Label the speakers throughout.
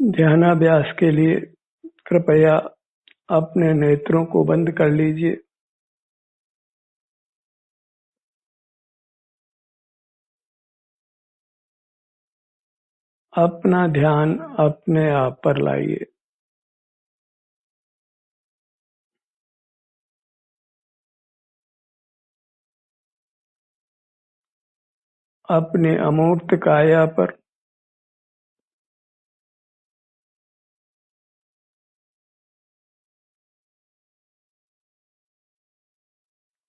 Speaker 1: ध्यानाभ्यास के लिए कृपया अपने नेत्रों को बंद कर लीजिए। अपना ध्यान अपने आप पर लाइए। अपने अमूर्त काया पर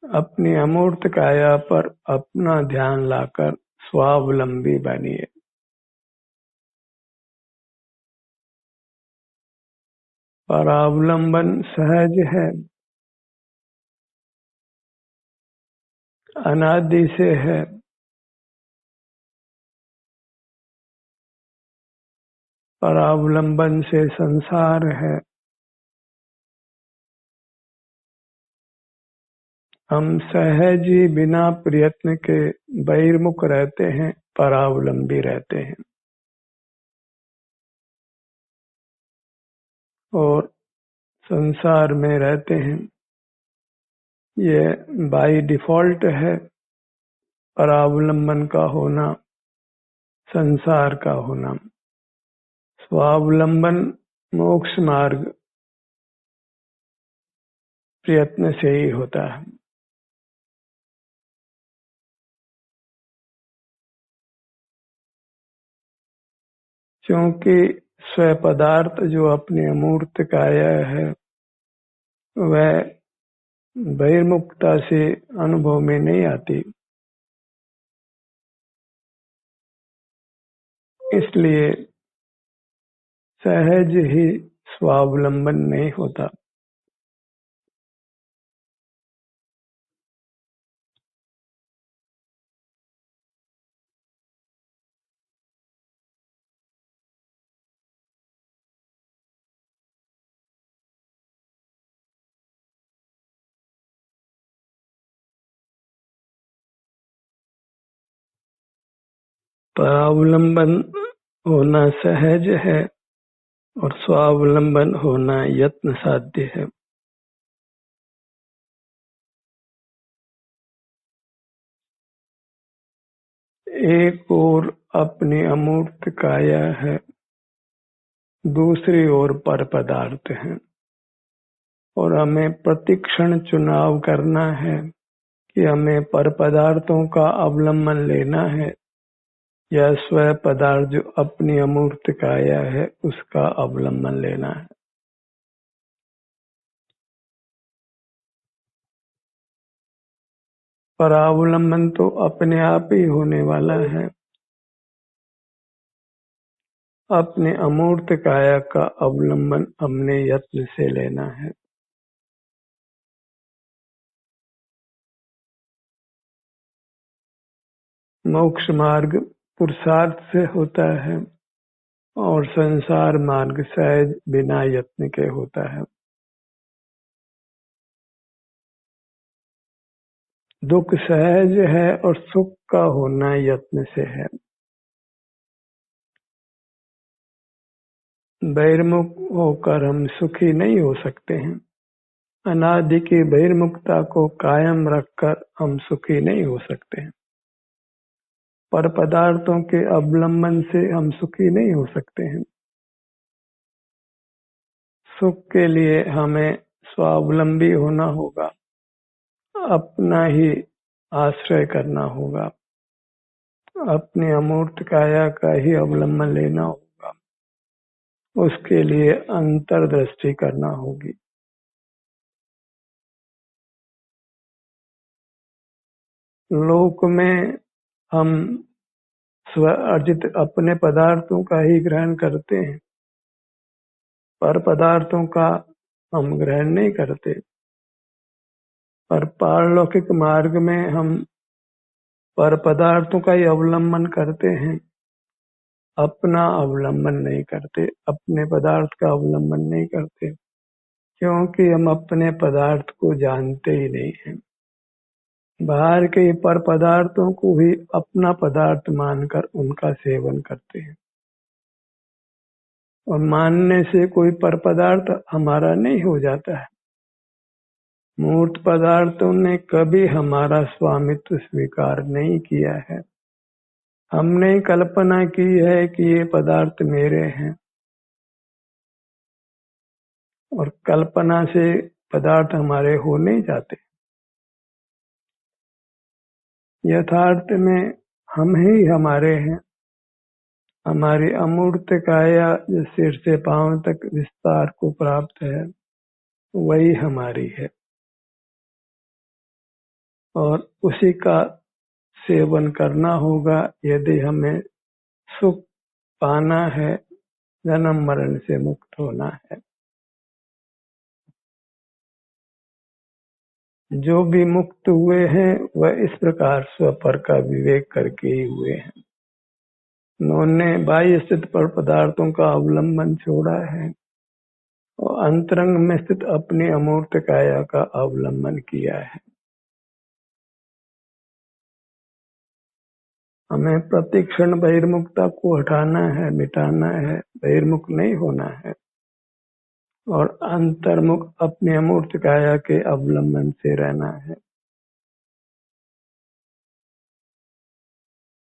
Speaker 1: अपनी अमूर्त काया पर अपना ध्यान लाकर स्वावलंबी बनिए। परावलंबन सहज है, अनादि से है। परावलंबन से संसार है। हम सहज ही बिना प्रयत्न के बहिर्मुख रहते हैं, परावलंबी रहते हैं और संसार में रहते हैं। ये बाय डिफॉल्ट है, परावलंबन का होना, संसार का होना। स्वावलंबन मोक्ष मार्ग प्रयत्न से ही होता है। क्योंकि स्व पदार्थ जो अपने अमूर्त काया है वह बहिर्मुखता से अनुभव में नहीं आती, इसलिए सहज ही स्वावलंबन नहीं होता। परावलंबन होना सहज है और स्वावलंबन होना यत्न साध्य है। एक ओर अपनी अमूर्त काया है, दूसरी ओर पर पदार्थ है और हमें प्रतिक्षण चुनाव करना है कि हमें पर पदार्थों का अवलंबन लेना है या स्व पदार्थ जो अपनी अमूर्त काया है उसका अवलंबन लेना है। परावलंबन तो अपने आप ही होने वाला है। अपने अमूर्त काया का अवलंबन हमने यत्न से लेना है। मोक्ष मार्ग पुरुषार्थ से होता है और संसार मार्ग सहज बिना यत्न के होता है। दुख सहज है और सुख का होना यत्न से है। बहिर्मुख होकर हम सुखी नहीं हो सकते हैं। अनादि की बहिर्मुखता को कायम रखकर हम सुखी नहीं हो सकते हैं। पर पदार्थों के अवलंबन से हम सुखी नहीं हो सकते हैं। सुख के लिए हमें स्वावलंबी होना होगा, अपना ही आश्रय करना होगा, अपनी अमूर्त काया का ही अवलंबन लेना होगा। उसके लिए अंतर्दृष्टि करना होगी। लोक में हम स्व अर्जित अपने पदार्थों का ही ग्रहण करते हैं, पर पदार्थों का हम ग्रहण नहीं करते। पर पारलौकिक मार्ग में हम पर पदार्थों का ही अवलंबन करते हैं, अपना अवलंबन नहीं करते, अपने पदार्थ का अवलंबन नहीं करते, क्योंकि हम अपने पदार्थ को जानते ही नहीं हैं। बाहर के पर पदार्थों को ही अपना पदार्थ मानकर उनका सेवन करते हैं। और मानने से कोई पर पदार्थ हमारा नहीं हो जाता है। मूर्त पदार्थों ने कभी हमारा स्वामित्व स्वीकार नहीं किया है। हमने कल्पना की है कि ये पदार्थ मेरे हैं, और कल्पना से पदार्थ हमारे हो नहीं जाते। यथार्थ में हम ही हमारे हैं। हमारी अमूर्त काया जो सिर से पांव तक विस्तार को प्राप्त है, वही हमारी है, और उसी का सेवन करना होगा यदि हमें सुख पाना है, जन्म मरण से मुक्त होना है। जो भी मुक्त हुए हैं वह इस प्रकार स्वपर का विवेक करके ही हुए हैं। उन्होंने बाह्य स्थित पर पदार्थों का अवलंबन छोड़ा है और अंतरंग में स्थित अपनी अमूर्त काया का अवलंबन किया है। हमें प्रतिक्षण बहिर्मुखता को हटाना है, मिटाना है, बहिर्मुख नहीं होना है, और अंतर्मुख अपने अमूर्त काया के अवलंबन से रहना है।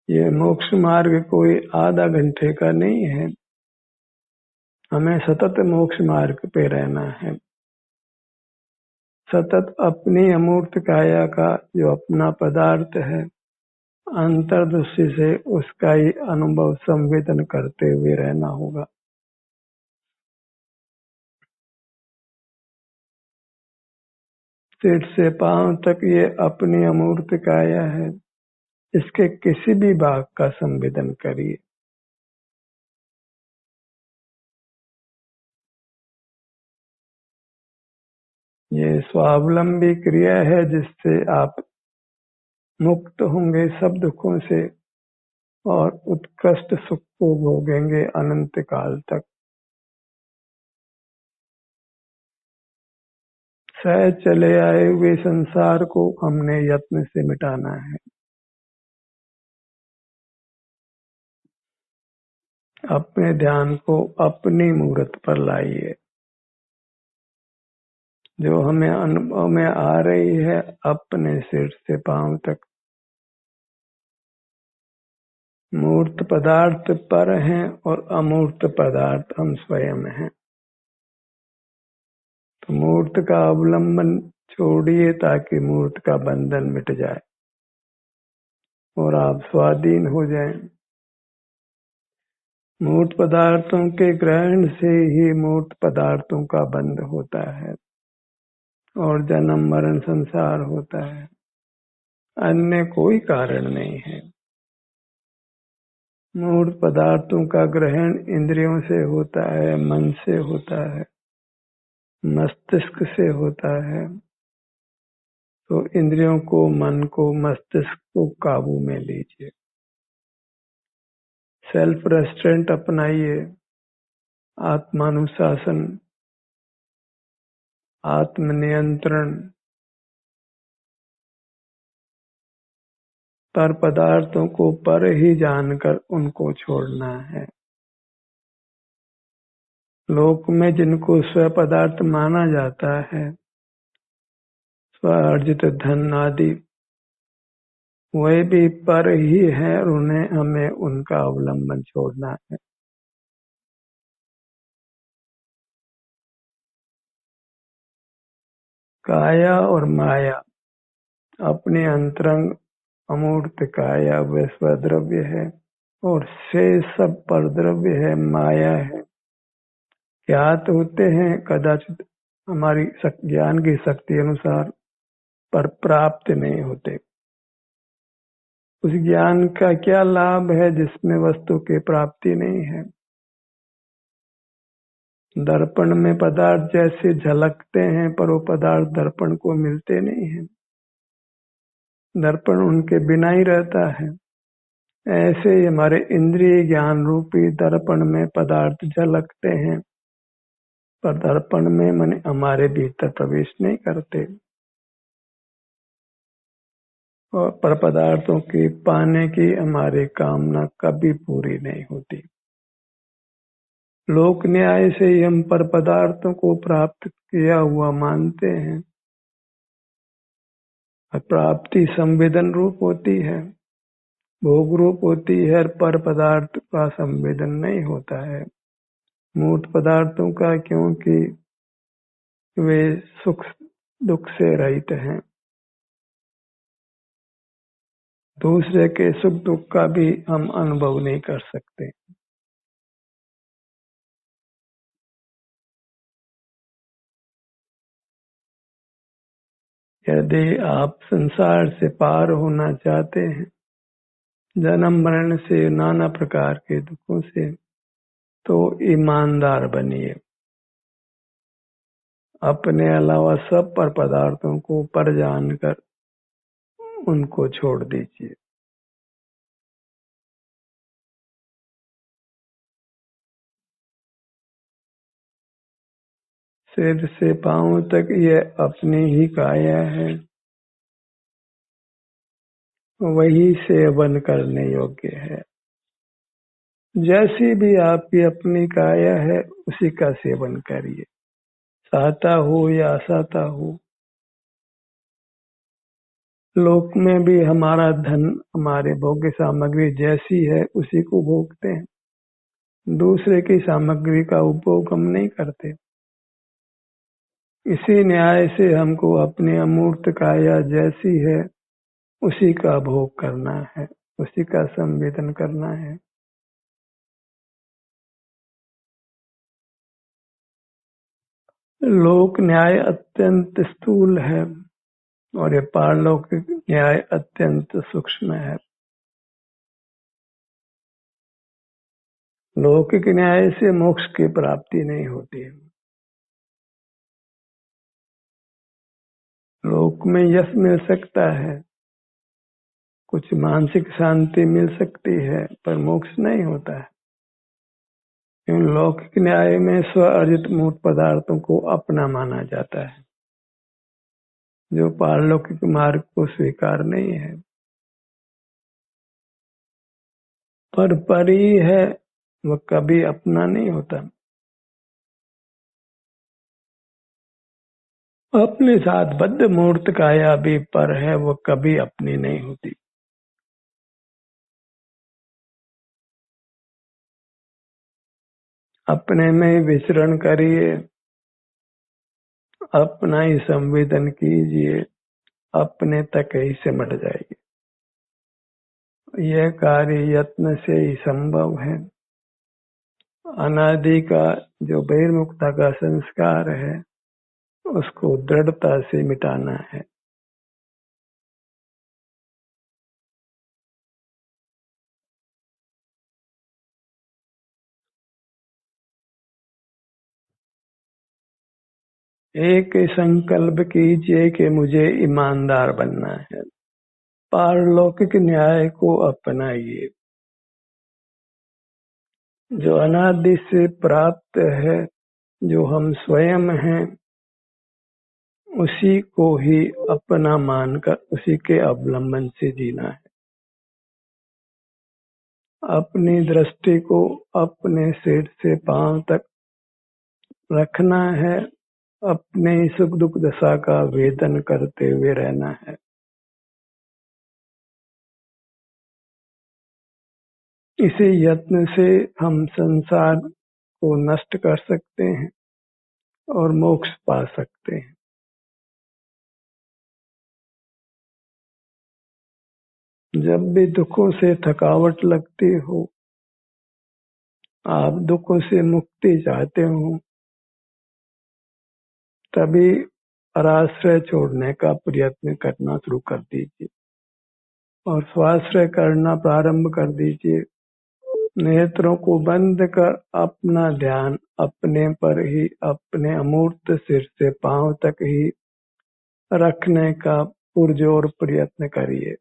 Speaker 1: ये मोक्ष मार्ग कोई आधा घंटे का नहीं है। हमें सतत मोक्ष मार्ग पे रहना है। सतत अपनी अमूर्त काया का जो अपना पदार्थ है, अंतर्दृष्टि से उसका ही अनुभव संवेदन करते हुए रहना होगा। सिर से पांव तक ये अपनी अमूर्त काया है, इसके किसी भी भाग का संवेदन करिए। ये स्वावलंबी क्रिया है जिससे आप मुक्त होंगे सब दुखों से और उत्कृष्ट सुख को भोगेंगे अनंत काल तक। सहज चले आए हुए संसार को हमने यत्न से मिटाना है। अपने ध्यान को अपनी मूर्त पर लाइए। जो हमें अनुभव में आ रही है अपने सिर से पांव तक, मूर्त पदार्थ पर हैं और अमूर्त पदार्थ हम स्वयं हैं। तो मूर्त का अवलंबन छोड़िए ताकि मूर्त का बंधन मिट जाए और आप स्वाधीन हो जाएं। मूर्त पदार्थों के ग्रहण से ही मूर्त पदार्थों का बंध होता है और जन्म मरण संसार होता है। अन्य कोई कारण नहीं है। मूर्त पदार्थों का ग्रहण इंद्रियों से होता है, मन से होता है, मस्तिष्क से होता है। तो इंद्रियों को, मन को, मस्तिष्क को काबू में लीजिए। सेल्फ रेस्ट्रेंट अपनाइए, आत्मानुशासन, आत्मनियंत्रण। पर पदार्थों को पर ही जानकर उनको छोड़ना है। लोक में जिनको स्व पदार्थ माना जाता है, स्व अर्जित धन आदि, वे भी पर ही है और उन्हें हमें उनका अवलंबन छोड़ना है। काया और माया अपने अंतरंग अमूर्त काया व स्वद्रव्य है और शेष सब पर द्रव्य है, माया है। ज्ञात होते हैं कदाचित हमारी ज्ञान की शक्ति अनुसार, पर प्राप्त नहीं होते। उस ज्ञान का क्या लाभ है जिसमें वस्तु की प्राप्ति नहीं है। दर्पण में पदार्थ जैसे झलकते हैं पर वो पदार्थ दर्पण को मिलते नहीं हैं। दर्पण उनके बिना ही रहता है। ऐसे ही हमारे इंद्रिय ज्ञान रूपी दर्पण में पदार्थ झलकते हैं पर दर्पण में मन हमारे भीतर प्रवेश नहीं करते, और पर पदार्थों की पाने की हमारी कामना कभी पूरी नहीं होती। लोक न्याय से ही हम पर पदार्थों को प्राप्त किया हुआ मानते हैं। प्राप्ति संवेदन रूप होती है, भोग रूप होती है, पर पदार्थ का संवेदन नहीं होता है मूर्त पदार्थों का, क्योंकि वे सुख दुख से रहित हैं। दूसरे के सुख दुख का भी हम अनुभव नहीं कर सकते। यदि आप संसार से पार होना चाहते हैं, जन्म मरण से, नाना प्रकार के दुखों से, तो ईमानदार बनिए। अपने अलावा सब पर पदार्थों को पर जानकर उनको छोड़ दीजिए। सिर से पांव तक ये अपनी ही काया है, वही सेवन करने योग्य है। जैसी भी आपकी अपनी काया है, उसी का सेवन करिए, साता हो या असाता हो। लोक में भी हमारा धन, हमारे भोग्य सामग्री जैसी है उसी को भोगते हैं, दूसरे की सामग्री का उपभोग हम नहीं करते। इसी न्याय से हमको अपनी अमूर्त काया जैसी है उसी का भोग करना है, उसी का संवेदन करना है। लोक न्याय अत्यंत स्थूल है और ये पारलौकिक न्याय अत्यंत सूक्ष्म है। लौकिक न्याय से मोक्ष की प्राप्ति नहीं होती है। लोक में यश मिल सकता है, कुछ मानसिक शांति मिल सकती है, पर मोक्ष नहीं होता है। इन लौकिक न्याय में स्व अर्जित मूर्त पदार्थों को अपना माना जाता है, जो पारलौकिक मार्ग को स्वीकार नहीं है। पर परी है, वह कभी अपना नहीं होता। अपने साथ बद्ध मूर्त काया भी पर है, वह कभी अपनी नहीं होती। अपने में विचरण करिए, अपना ही संवेदन कीजिए, अपने तक ही सिमट जाएगी। यह कार्य यत्न से ही संभव है। अनादि का जो बहिर्मुखता का संस्कार है, उसको दृढ़ता से मिटाना है। एक संकल्प कीजिए कि मुझे ईमानदार बनना है। पारलौकिक न्याय को अपनाइए, जो अनादि से प्राप्त है, जो हम स्वयं हैं, उसी को ही अपना मानकर उसी के अवलंबन से जीना है। अपनी दृष्टि को अपने सिर से पांव तक रखना है, अपने सुख दुख दशा का वेदन करते हुए रहना है। इसी यत्न से हम संसार को नष्ट कर सकते हैं और मोक्ष पा सकते हैं। जब भी दुखों से थकावट लगती हो, आप दुखों से मुक्ति चाहते हो, तभी पराश्रय छोड़ने का प्रयत्न करना शुरू कर दीजिए और स्वाश्रय करना प्रारंभ कर दीजिए। नेत्रों को बंद कर अपना ध्यान अपने पर ही, अपने अमूर्त सिर से पांव तक ही रखने का पुरजोर प्रयत्न करिए।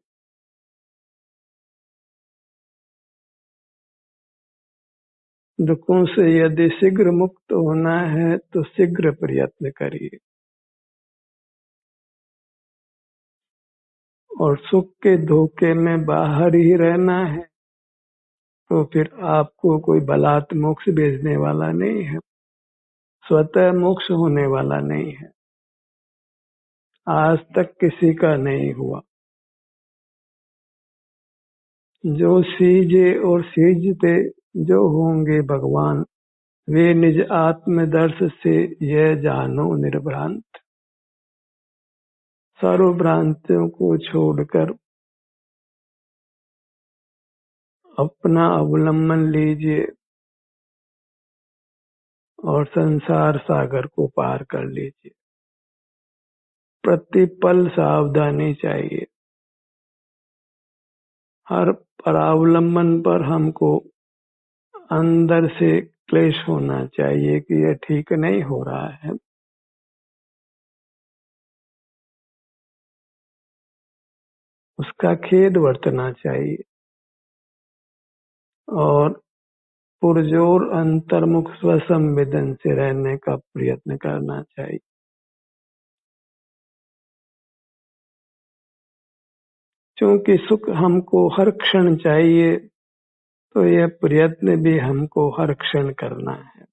Speaker 1: दुखों से यदि शीघ्र मुक्त होना है तो शीघ्र प्रयत्न करिए, और सुख के धोखे में बाहर ही रहना है तो फिर आपको कोई बलात् मोक्ष भेजने वाला नहीं है, स्वतः मोक्ष होने वाला नहीं है, आज तक किसी का नहीं हुआ। जो सीजे और सीजते जो होंगे भगवान, वे निज आत्मदर्श से यह जानो निर्भ्रांत। सर्व भ्रांतियों को छोड़कर अपना अवलंबन लीजिए और संसार सागर को पार कर लीजिए। प्रतिपल सावधानी चाहिए। हर परावलंबन पर हमको अंदर से क्लेश होना चाहिए कि यह ठीक नहीं हो रहा है। उसका खेद बरतना चाहिए और पुरजोर अंतर्मुख स्वसंवेदन से रहने का प्रयत्न करना चाहिए। क्योंकि सुख हमको हर क्षण चाहिए, तो यह प्रयत्न भी हमको हर क्षण करना है।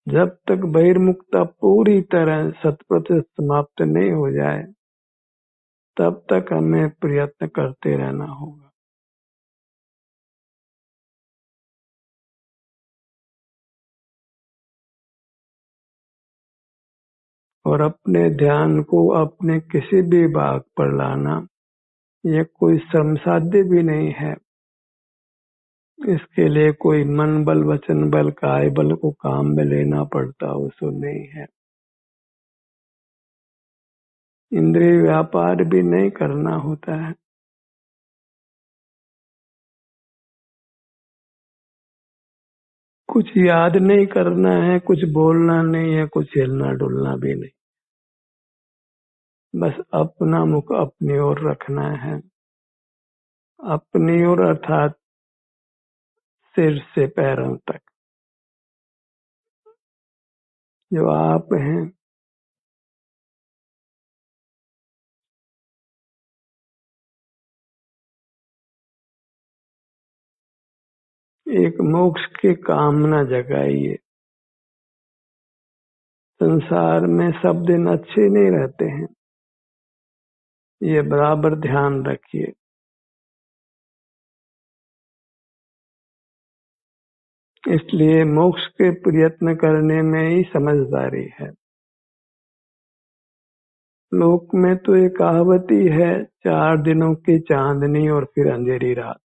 Speaker 1: जब तक बहिर्मुखता पूरी तरह 100% समाप्त नहीं हो जाए, तब तक हमें प्रयत्न करते रहना होगा। और अपने ध्यान को अपने किसी भी भाग पर लाना, यह कोई श्रमसाध्य भी नहीं है। इसके लिए कोई मन बल, वचन बल, काय बल को काम में लेना पड़ता, उसको नहीं है। इंद्रिय व्यापार भी नहीं करना होता है। कुछ याद नहीं करना है, कुछ बोलना नहीं है, कुछ हिलना डुलना भी नहीं। बस अपना मुख अपनी ओर रखना है। अपनी ओर अर्थात सिर से पैरों तक जो आप हैं। एक मोक्ष की कामना जगाइए। संसार में सब दिन अच्छे नहीं रहते हैं, ये बराबर ध्यान रखिए। इसलिए मोक्ष के प्रयत्न करने में ही समझदारी है। लोक में तो एक कहावत ही है, 4 दिनों की चांदनी और फिर अंधेरी रात।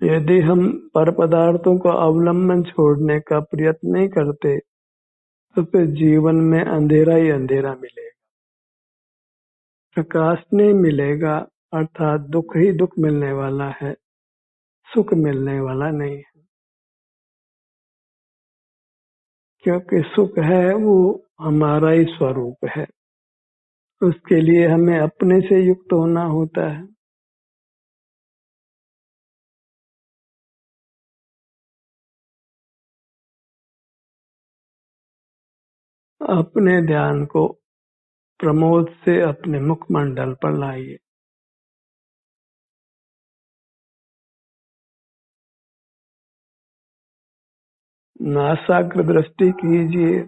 Speaker 1: यदि हम पर पदार्थों का अवलंबन छोड़ने का प्रयत्न नहीं करते, तो फिर जीवन में अंधेरा ही अंधेरा मिलेगा, प्रकाश नहीं मिलेगा। अर्थात दुख ही दुख मिलने वाला है, सुख मिलने वाला नहीं है। क्योंकि सुख है वो हमारा ही स्वरूप है, उसके लिए हमें अपने से युक्त होना होता है। अपने ध्यान को प्रमोद से अपने मुखमंडल पर लाइए। नासाग्र दृष्टि कीजिए।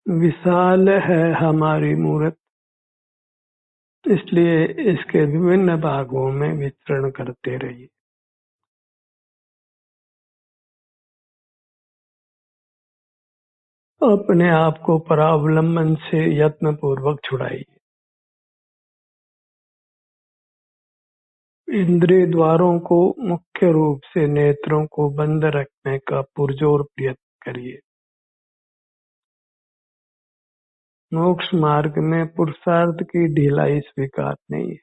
Speaker 1: विशाल है हमारी मूरत, इसलिए इसके विभिन्न भागों में विचरण करते रहिए। अपने आप को परावलंबन से यत्न पूर्वक छुड़ाइए। इंद्रिय द्वारों को, मुख्य रूप से नेत्रों को बंद रखने का पुरजोर प्रयत्न करिए। मोक्ष मार्ग में पुरुषार्थ की ढिलाई स्वीकार नहीं है।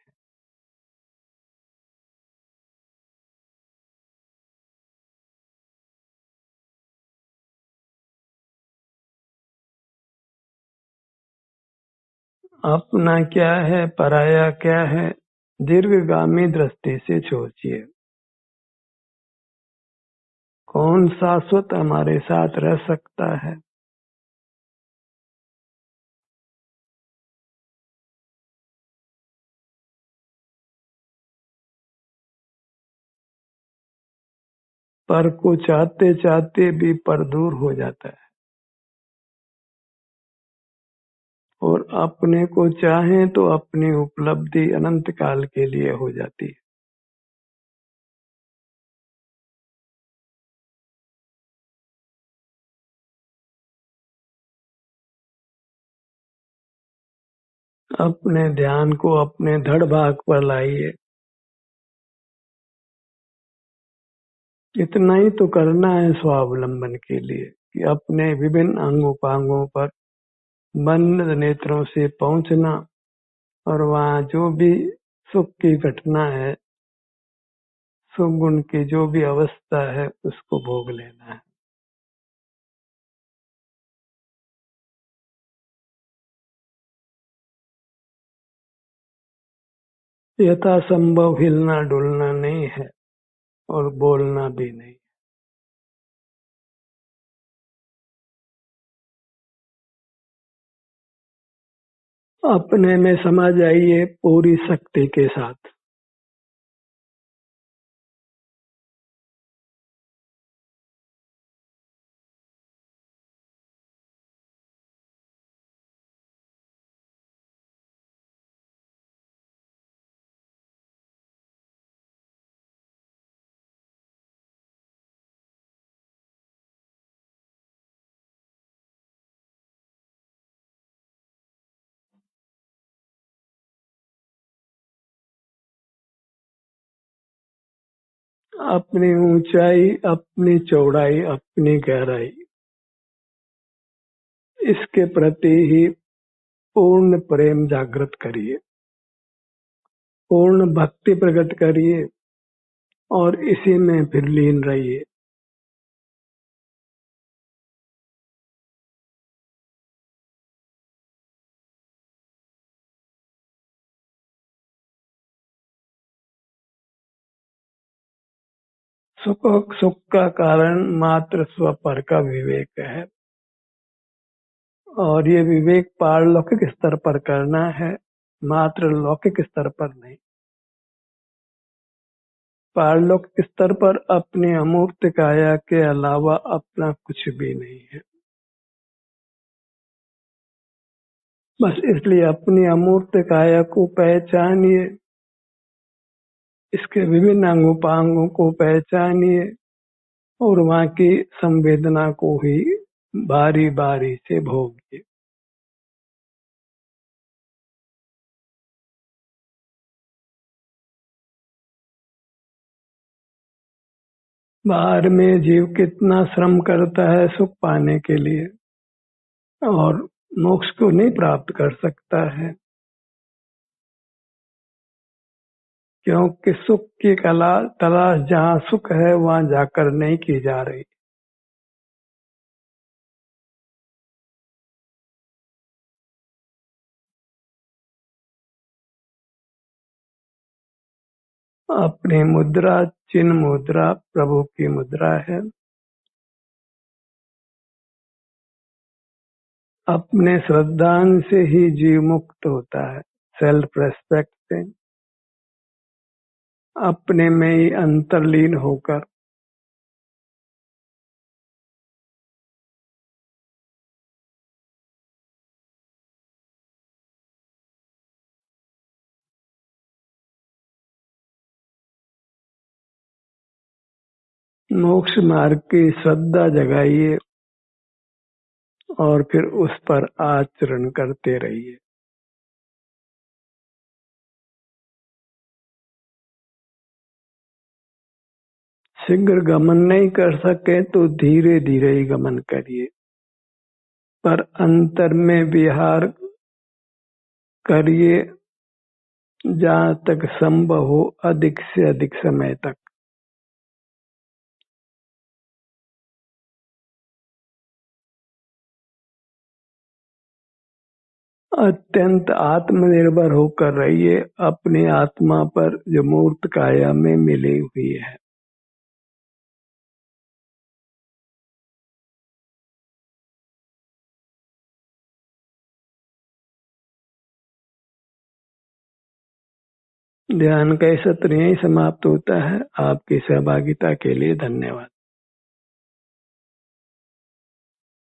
Speaker 1: अपना क्या है, पराया क्या है, दीर्घगामी दृष्टि से सोचिए। कौन शाश्वत हमारे साथ रह सकता है? पर को चाहते चाहते भी पर दूर हो जाता है, और अपने को चाहें तो अपनी उपलब्धि अनंत काल के लिए हो जाती है। अपने ध्यान को अपने धड़ भाग पर लाइए। इतना ही तो करना है स्वावलंबन के लिए, कि अपने विभिन्न अंगों पर बंद नेत्रों से पहुंचना, और वहाँ जो भी सुख की घटना है, सुख गुण की जो भी अवस्था है, उसको भोग लेना है। यथासंभव हिलना डुलना नहीं है, और बोलना भी नहीं। अपने में समा जाइए पूरी शक्ति के साथ। अपनी ऊंचाई, अपनी चौड़ाई, अपनी गहराई, इसके प्रति ही पूर्ण प्रेम जागृत करिए, पूर्ण भक्ति प्रकट करिए, और इसी में फिर लीन रहिए। सुख का कारण मात्र स्वपर का विवेक है, और ये विवेक पारलौकिक स्तर पर करना है, मात्र लौकिक स्तर पर नहीं। पारलौकिक स्तर पर अपनी अमूर्त काया के अलावा अपना कुछ भी नहीं है। बस इसलिए अपनी अमूर्त काया को पहचानिए, इसके विभिन्न अंगोपांगों को पहचानिए, और वहाँ की संवेदना को ही बारी बारी से भोगिए। बाहर में जीव कितना श्रम करता है सुख पाने के लिए, और मोक्ष को नहीं प्राप्त कर सकता है, क्योंकि सुख की कला तलाश जहाँ सुख है वहाँ जाकर नहीं की जा रही। अपनी मुद्रा चिन्ह मुद्रा प्रभु की मुद्रा है। अपने श्रद्धान से ही जीव मुक्त होता है, सेल्फ रेस्पेक्ट से, अपने में ही अंतर्लीन होकर। मोक्ष मार्ग की श्रद्धा जगाइए, और फिर उस पर आचरण करते रहिए। शीघ्र गमन नहीं कर सके तो धीरे धीरे ही गमन करिए, पर अंतर में विहार करिए, जहाँ तक संभव हो अधिक से अधिक समय तक। अत्यंत आत्मनिर्भर होकर रहिए अपनी आत्मा पर जो मूर्त काया में मिली हुई है। ध्यान का सत्र यहीं समाप्त होता है। आपकी सहभागिता के लिए धन्यवाद।